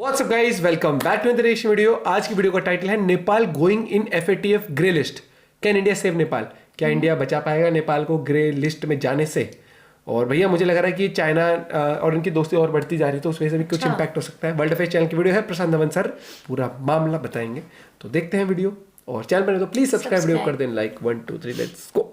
What's up guys, welcome back to the video. आज की video का टाइटल है Nepal going in FATF grey list. Can India save Nepal? क्या India बचा पाएगा नेपाल को ग्रे लिस्ट में जाने से? और भैया मुझे लग रहा है कि चाइना और इनकी दोस्ती और बढ़ती जा रही है, तो उस वजह से भी कुछ इंपैक्ट हो सकता है। वर्ल्ड अफेयर्स चैनल की वीडियो है, प्रशांत धवन सर पूरा मामला बताएंगे, तो देखते हैं वीडियो। और चैनल पर तो प्लीज सब्सक्राइब वीडियो कर दें, लाइक 1 2 3 लेट्स गो।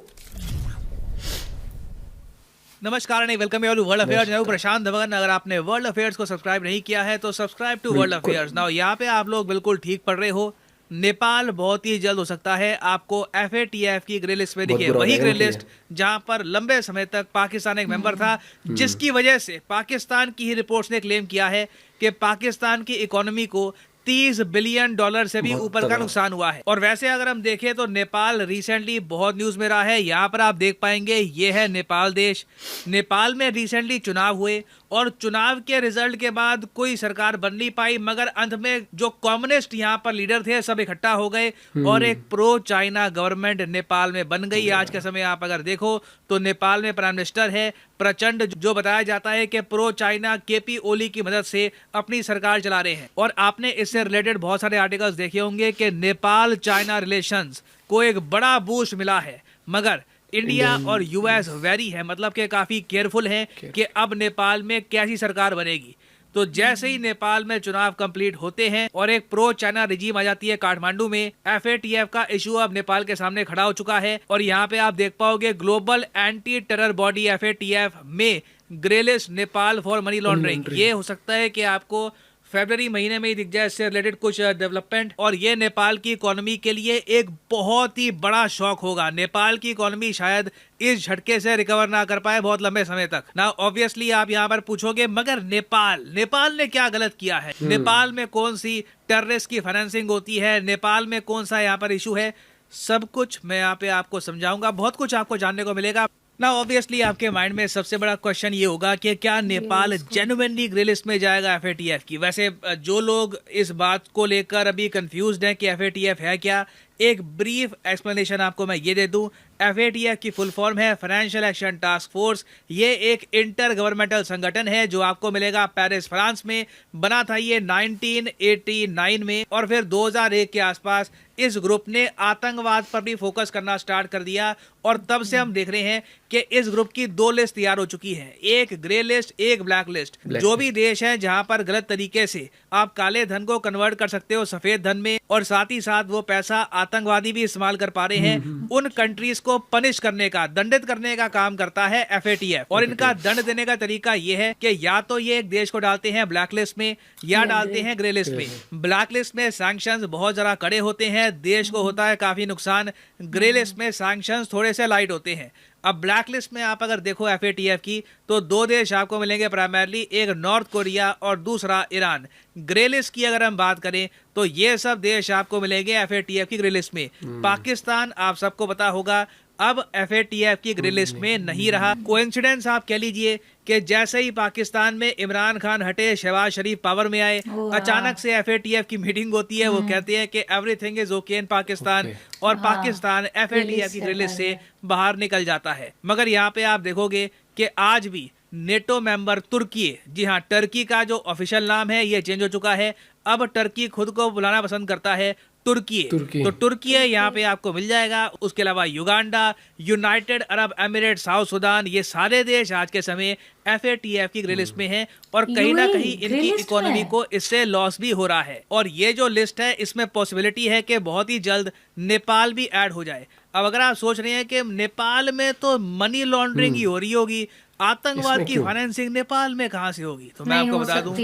नमस्कार and welcome you world affairs. मैं हूं प्रशांत धवन। अगर आपने वर्ल्ड अफेयर्स को सब्सक्राइब नहीं किया है तो subscribe to World Affairs now. यहाँ पे आप लोग बिल्कुल ठीक पढ़ रहे हो। नेपाल बहुत ही जल्द हो सकता है आपको FATF की ग्रे लिस्ट में दिखे, वही ग्रे लिस्ट जहां पर लंबे समय तक पाकिस्तान एक मेंबर था, जिसकी वजह से पाकिस्तान की ही रिपोर्ट्स ने क्लेम किया है कि पाकिस्तान की इकोनॉमी को $30 बिलियन से भी ऊपर का नुकसान हुआ है। और वैसे अगर हम देखें तो नेपाल रिसेंटली बहुत न्यूज में रहा है। यहाँ पर आप देख पाएंगे ये है नेपाल देश। नेपाल में रिसेंटली चुनाव हुए और चुनाव के रिजल्ट के बाद कोई सरकार बन नहीं पाई, मगर अंत में जो कम्युनिस्ट यहाँ पर लीडर थे सब इकट्ठा हो गए और एक प्रो चाइना गवर्नमेंट नेपाल में बन गई। आज के समय आप अगर देखो तो नेपाल में प्राइम मिनिस्टर है प्रचंड, जो बताया जाता है कि प्रो चाइना KP ओली की मदद से अपनी सरकार चला रहे हैं। और आपने इससे रिलेटेड बहुत सारे आर्टिकल्स देखे होंगे कि नेपाल चाइना रिलेशंस को एक बड़ा बूस्ट मिला है, मगर इंडिया और US वेरी है, मतलब कि काफी केयरफुल है कि अब नेपाल में कैसी सरकार बनेगी। तो जैसे ही नेपाल में चुनाव कंप्लीट होते हैं और एक प्रो चाइना रिजीम आ जाती है काठमांडू में, FATF का इशू अब नेपाल के सामने खड़ा हो चुका है। और यहाँ पे आप देख पाओगे global anti terror body FATF में grey list Nepal for money laundering. ये हो सकता है कि आपको फरवरी महीने में ही दिख जाए इससे रिलेटेड कुछ डेवलपमेंट। और ये नेपाल की इकोनॉमी के लिए एक बहुत ही बड़ा शॉक होगा। नेपाल की इकोनॉमी शायद इस झटके से रिकवर ना कर पाए बहुत लंबे समय तक ना। ऑब्वियसली आप यहाँ पर पूछोगे मगर नेपाल ने क्या गलत किया है? नेपाल में कौन सी टेररिस्ट की फाइनेंसिंग होती है? नेपाल में कौन सा यहाँ पर इशू है? सब कुछ मैं यहाँ पे आपको समझाऊंगा, बहुत कुछ आपको जानने को मिलेगा ना। ऑब्वियसली आपके माइंड में सबसे बड़ा क्वेश्चन ये होगा कि क्या नेपाल जेन्युइनली ग्रे लिस्ट में जाएगा FATF की? वैसे जो लोग इस बात को लेकर अभी कंफ्यूज्ड हैं कि FATF है क्या, एक ब्रीफ एक्सप्लेनेशन आपको मैं ये दे दूं। FATF की फुल फॉर्म है फाइनेंशियल एक्शन टास्क फोर्स। ये एक इंटर गवर्नमेंटल संगठन है जो आपको मिलेगा पेरिस फ्रांस में। बना था ये 1989 में और फिर 2001 के आसपास इस ग्रुप ने आतंकवाद पर भी फोकस करना स्टार्ट कर दिया। और तब से हम देख रहे हैं कि इस ग्रुप की 2 लिस्ट तैयार हो चुकी है, एक ग्रे लिस्ट एक ब्लैक लिस्ट। जो भी देश है जहां पर गलत तरीके से आप काले धन को कन्वर्ट कर सकते हो सफेद धन में, और साथ ही साथ वो पैसा आतंकवादी भी इस्तेमाल कर पा रहे हैं, उन कंट्रीज को पनिश करने का, दंडित करने का काम करता है FATF। और इनका दंड देने का तरीका ये है कि या तो ये एक देश को डालते हैं ब्लैक लिस्ट में या डालते हैं ग्रे लिस्ट में। ब्लैक लिस्ट में सैंक्शंस बहुत जरा कड़े होते हैं, देश को होता है काफी नुकसान। ग्रे लिस्ट में सैंक्शंस थोड़े से लाइट होते हैं। अब ब्लैक लिस्ट में आप अगर देखो FATF की तो 2 देश आपको मिलेंगे प्राइमरली, एक नॉर्थ कोरिया और दूसरा ईरान। ग्रे लिस्ट की अगर हम बात करें तो ये सब देश आपको मिलेंगे FATF की ग्रे लिस्ट में। पाकिस्तान आप सबको पता होगा अब FATF की ग्रे लिस्ट में नहीं रहा। कोइंसिडेंस आप कह लीजिए कि जैसे ही पाकिस्तान में इमरान खान हटे, शहबाज शरीफ पावर में आए, अचानक से FATF की मीटिंग होती है। वो कहते हैं कि everything is okay in Pakistan, और पाकिस्तान FATF की ग्रे लिस्ट से बाहर निकल जाता है। मगर यहाँ पे आप देखोगे कि आज भी नेटो मेंबर तुर्की, जी हाँ, टर्की का जो ऑफिशियल नाम है ये चेंज हो चुका है। अब टर्की खुद को बुलाना पसंद करता है तुर्की। तो तुर्की यहाँ पे आपको मिल जाएगा। उसके अलावा Uganda, United Arab emirate, south Sudan, ये सारे देश आज के समय FATF की ग्रे लिस्ट में हैं। और कहीं ना कहीं इनकी इकोनॉमी को इससे लॉस भी हो रहा है। और ये जो लिस्ट है इसमें पॉसिबिलिटी है कि बहुत ही जल्द नेपाल भी ऐड हो जाए। अब अगर आप सोच रहे हैं कि नेपाल में तो मनी लॉन्ड्रिंग ही हो रही होगी, आतंकवाद की फाइनेंसिंग नेपाल में कहां से होगी, तो मैं आपको बता दूं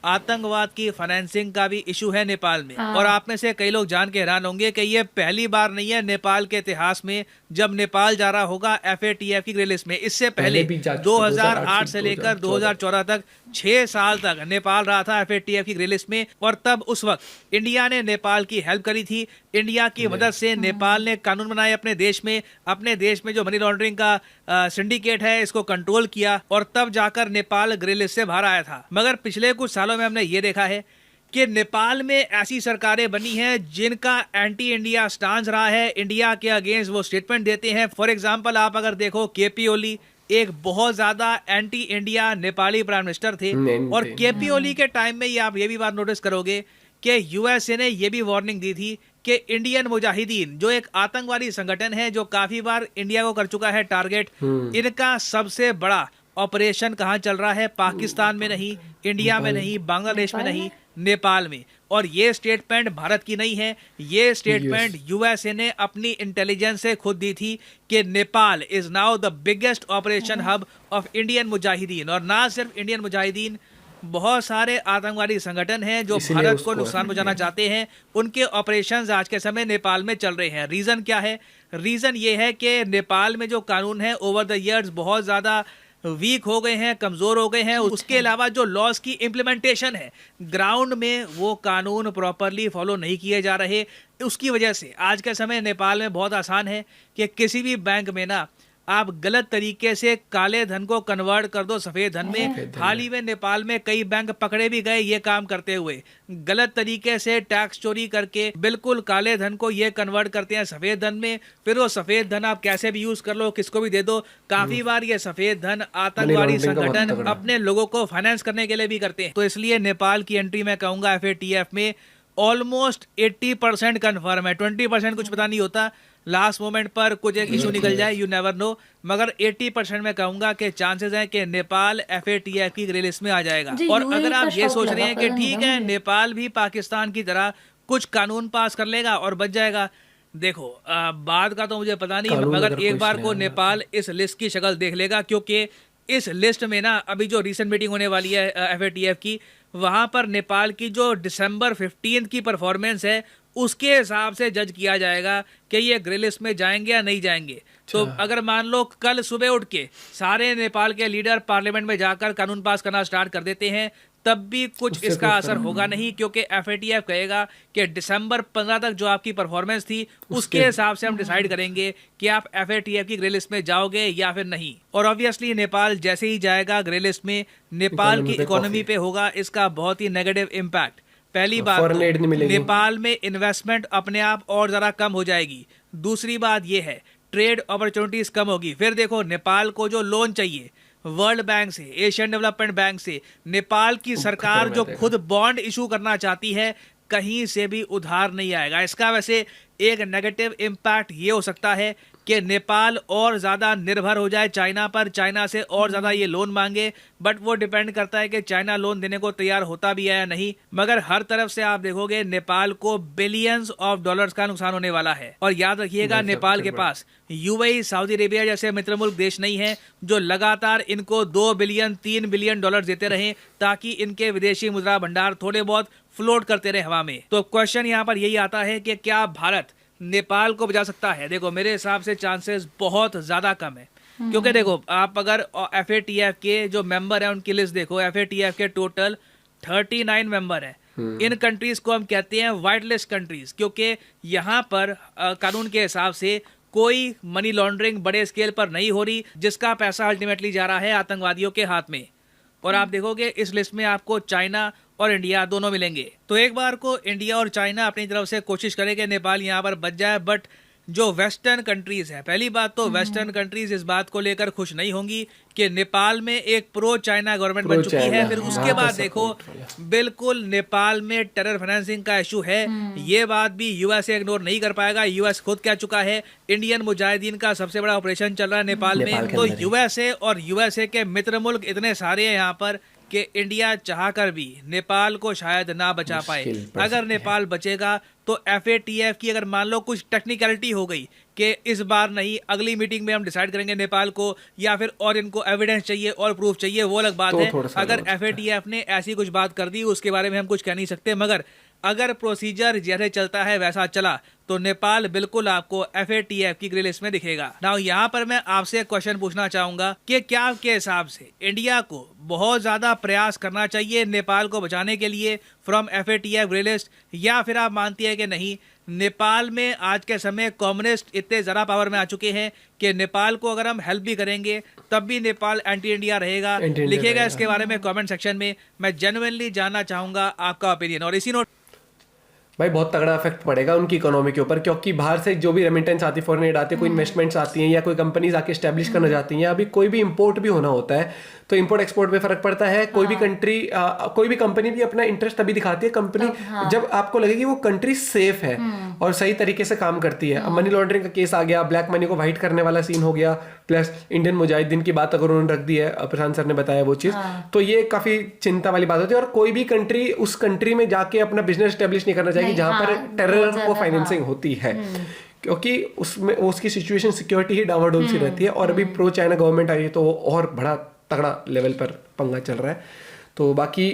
आतंकवाद की फाइनेंसिंग का भी इशू है नेपाल में। और आप में से कई लोग जान के हैरान होंगे कि ये पहली बार नहीं है नेपाल के इतिहास में जब नेपाल जा रहा होगा FATF की ग्रे लिस्ट में। इससे पहले 2008 से लेकर 2014 तक 6 साल तक नेपाल रहा था FATF की ग्रे लिस्ट में। और तब उस वक्त इंडिया ने नेपाल की हेल्प करी थी। इंडिया की मदद से नेपाल ने कानून बनाए अपने देश में जो मनी लॉन्ड्रिंग का सिंडिकेट है इसको कंट्रोल किया, और तब जाकर नेपाल ग्रे लिस्ट से बाहर आया था। मगर पिछले कुछ सालों में हमने ये देखा है कि नेपाल में ऐसी सरकारें बनी हैं जिनका एंटी इंडिया स्टांस रहा है, इंडिया के अगेंस्ट वो स्टेटमेंट देते हैं। फॉर एग्जांपल आप अगर देखो KP ओली, एक बहुत ज्यादा anti India Nepali prime minister थे। और केपी ओली के टाइम में आप ये भी बात नोटिस करोगे कि यूएसए ने ये भी वार्निंग दी थी कि इंडियन मुजाहिदीन जो एक आतंकवादी संगठन है जो काफी बार इंडिया को कर चुका है टारगेट, इनका सबसे बड़ा ऑपरेशन कहाँ चल रहा है? पाकिस्तान में नहीं, इंडिया में नहीं, बांग्लादेश में नहीं, नेपाल में। और ये स्टेटमेंट भारत की नहीं है, ये स्टेटमेंट यूएसए ने अपनी इंटेलिजेंस से खुद दी थी कि Nepal is now the biggest operation hub of Indian Mujahideen. और ना सिर्फ इंडियन मुजाहिदीन, बहुत सारे आतंकवादी संगठन हैं जो भारत को नुकसान पहुंचाना चाहते हैं, उनके ऑपरेशंस आज के समय नेपाल में चल रहे हैं। रीजन क्या है? रीजन ये है कि नेपाल में जो कानून है ओवर द इयर्स बहुत ज्यादा वीक हो गए हैं, कमजोर हो गए हैं। उसके अलावा जो लॉज की इम्प्लीमेंटेशन है ग्राउंड में, वो कानून प्रॉपरली फॉलो नहीं किए जा रहे। उसकी वजह से आज के समय नेपाल में बहुत आसान है कि किसी भी बैंक में ना आप गलत तरीके से काले धन को कन्वर्ट कर दो सफेद धन में। हाल ही में नेपाल में कई बैंक पकड़े भी गए ये काम करते हुए, गलत तरीके से टैक्स चोरी करके बिल्कुल काले धन को ये कन्वर्ट करते हैं सफेद धन में। फिर वो सफेद धन आप कैसे भी यूज कर लो, किसको भी दे दो। काफी बार ये सफेद धन आतंकवादी संगठन अपने लोगों को फाइनेंस करने के लिए भी करते हैं। तो इसलिए नेपाल की एंट्री मैं कहूंगा FATF में ऑलमोस्ट 80% कन्फर्म है। 20% कुछ पता नहीं होता, लास्ट मोमेंट पर कुछ एक इशू निकल जाए, यू नेवर नो। मगर 80% मैं कहूंगा कि चांसेस हैं कि नेपाल FATF की ग्रे लिस्ट में आ जाएगा। और अगर आप ये सोच रहे हैं कि ठीक है नेपाल भी पाकिस्तान की तरह कुछ कानून पास कर लेगा और बच जाएगा, देखो बाद का तो मुझे पता नहीं, मगर एक बार को नेपाल इस लिस्ट की शक्ल देख लेगा। क्योंकि इस लिस्ट में ना अभी जो रिसेंट मीटिंग होने वाली है FATF की, वहां पर नेपाल की जो December 15 की परफॉर्मेंस है उसके हिसाब से जज किया जाएगा कि ये ग्रे लिस्ट में जाएंगे या नहीं जाएंगे। तो अगर मान लो कल सुबह उठ के सारे नेपाल के लीडर पार्लियामेंट में जाकर कानून पास करना स्टार्ट कर देते हैं, तब भी कुछ इसका असर होगा नहीं। क्योंकि FATF कहेगा कि December 15 तक जो आपकी परफॉर्मेंस थी उसके हिसाब से हम डिसाइड करेंगे कि आप FATF की ग्रे लिस्ट में जाओगे या फिर नहीं। और ऑब्वियसली नेपाल जैसे ही जाएगा ग्रे लिस्ट में, नेपाल की इकोनॉमी पे होगा इसका बहुत ही नेगेटिव इम्पैक्ट। पहली बात तो नेपाल में इन्वेस्टमेंट अपने आप और ज़रा कम हो जाएगी। दूसरी बात ये है ट्रेड अपॉर्चुनिटीज कम होगी। फिर देखो नेपाल को जो लोन चाहिए वर्ल्ड बैंक से, एशियन डेवलपमेंट बैंक से, नेपाल की सरकार जो खुद बॉन्ड इशू करना चाहती है, कहीं से भी उधार नहीं आएगा। इसका वैसे एक नेगेटिव इम्पैक्ट ये हो सकता है कि नेपाल और ज़्यादा निर्भर हो जाए चाइना पर, चाइना से और ज़्यादा ये लोन मांगे। बट वो डिपेंड करता है कि चाइना लोन देने को तैयार होता भी है या नहीं। मगर हर तरफ से आप देखोगे नेपाल को बिलियंस ऑफ डॉलर्स का नुकसान होने वाला है। और याद रखिएगा नेपाल के पास UAE, सऊदी अरेबिया जैसे मित्र मुल्क देश नहीं है जो लगातार इनको 2 बिलियन 3 बिलियन डॉलर देते रहें ताकि इनके विदेशी मुद्रा भंडार थोड़े बहुत फ्लोट करते रहे हवा में। तो क्वेश्चन यहाँ पर यही आता है कि क्या भारत नेपाल को बचा सकता है? देखो मेरे हिसाब से चांसेस बहुत ज्यादा कम है। क्योंकि देखो आप अगर FATF के जो मेंबर हैं उनकी लिस्ट देखो, FATF के टोटल 39 मेंबर हैं। इन कंट्रीज को हम कहते हैं व्हाइट लिस्ट कंट्रीज, क्योंकि यहाँ पर कानून के हिसाब से कोई मनी लॉन्ड्रिंग बड़े स्केल पर नहीं हो रही, जिसका पैसा अल्टीमेटली जा रहा है आतंकवादियों के हाथ में। और आप देखोगे इस लिस्ट में आपको चाइना और इंडिया दोनों मिलेंगे। तो एक बार को इंडिया और चाइना अपनी तरफ से कोशिश करें कि नेपाल यहाँ पर बच जाए। बट जो वेस्टर्न कंट्रीज है, पहली बात तो वेस्टर्न कंट्रीज इस बात को लेकर खुश नहीं होंगी कि नेपाल में एक प्रो चाइना गवर्नमेंट बन चुकी है। फिर उसके बाद देखो बिल्कुल नेपाल में टेरर फाइनेंसिंग का इशू है, ये बात भी यूएसए इग्नोर नहीं कर पाएगा। यूएस खुद कह चुका है इंडियन मुजाहिदीन का सबसे बड़ा ऑपरेशन चल रहा है नेपाल में। तो यूएसए और यूएसए के मित्र मुल्क इतने सारे हैं यहाँ पर कि इंडिया चाहकर भी नेपाल को शायद ना बचा पाए। अगर नेपाल बचेगा तो FATF की अगर मान लो कुछ टेक्निकलिटी हो गई कि इस बार नहीं, अगली मीटिंग में हम डिसाइड करेंगे नेपाल को, या फिर और इनको एविडेंस चाहिए और प्रूफ चाहिए, वो अलग बात है। अगर FATF ने ऐसी कुछ बात कर दी उसके बारे में हम कुछ कह नहीं सकते। मगर अगर प्रोसीजर जैसे चलता है वैसा चला तो नेपाल बिल्कुल आपको FATF की ग्रे लिस्ट में दिखेगा। नाउ यहाँ पर मैं आपसे एक क्वेश्चन पूछना चाहूंगा कि क्या आपके हिसाब से इंडिया को बहुत ज्यादा प्रयास करना चाहिए नेपाल को बचाने के लिए फ्रॉम FATF ग्रे लिस्ट, या फिर आप मानती है कि नहीं नेपाल में आज के समय कम्युनिस्ट इतने ज़्यादा पावर में आ चुके हैं कि नेपाल को अगर हम हेल्प भी करेंगे तब भी नेपाल एंटी इंडिया रहेगा? लिखिएगा इसके बारे में कमेंट सेक्शन में। मैं जेन्युइनली जानना चाहूंगा आपका ओपिनियन। और इसी नोट भाई बहुत तगड़ा इफेक्ट पड़ेगा उनकी इकोनॉमी के ऊपर, क्योंकि बाहर से जो भी रेमिटेंस आती है, फॉरेन एड आती है, कोई इन्वेस्टमेंट्स आती हैं या कोई कंपनीज आके स्टैब्लिश करना चाहती हैं, या अभी कोई भी इंपोर्ट भी होना होता है तो इंपोर्ट एक्सपोर्ट पे फर्क पड़ता है। कोई भी कंट्री कोई भी कंपनी भी अपना इंटरेस्ट तभी दिखाती है कंपनी जब आपको लगे कि वो कंट्री सेफ है और सही तरीके से काम करती है। अब मनी लॉन्ड्रिंग का केस आ गया, ब्लैक मनी को व्हाइट करने वाला सीन हो गया, प्लस इंडियन मुजाहिदीन की बात अगर उन्होंने रख दी है, प्रशांत सर ने बताया वो चीज, तो ये काफी चिंता वाली बात होती है। और कोई भी कंट्री उस कंट्री में जाके अपना बिजनेस स्टैब्लिश नहीं करना चाहिए जहां पर टेरर को फाइनेंसिंग होती है, क्योंकि उसमें उसकी सिचुएशन सिक्योरिटी ही डावाडोल सी रहती है। और अभी प्रो चाइना गवर्नमेंट आई है तो और बड़ा तगड़ा लेवल पर पंगा चल रहा है। तो बाकी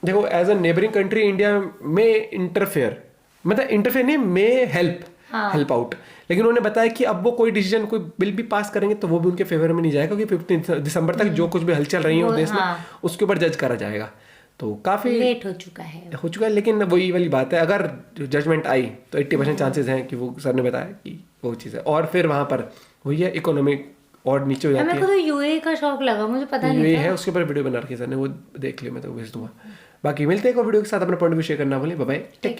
देखो, as a neighbouring country India में इंटरफेयर, मतलब इंटरफेयर नहीं, में हेल्प आउट, लेकिन उन्होंने बताया कि अब वो कोई डिसीजन, कोई बिल भी पास करेंगे तो वो भी उनके फेवर में नहीं जाएगा, क्योंकि 15 दिसंबर तक जो कुछ भी हलचल रही है देश में उसके ऊपर जज करा जाएगा। तो काफी लेट हो चुका है, लेकिन वही वाली बात है, अगर जजमेंट आई तो 80% चांसेस हैं कि वो सर ने बताया कि वो चीज़ है। और फिर वहां पर वही है, इकोनॉमिक और नीचे हो जाती है। मेरे को तो यूएई का शौक लगा, मुझे पता नहीं यूएई है, उसके ऊपर वीडियो बना रखी है सर ने, वो देख लियो, मैं तो भेज दूंगा। बाकी मिलते हैं एक वीडियो के साथ, अपना पॉइंट भी शेयर करना भूलिए। Bye bye, take care.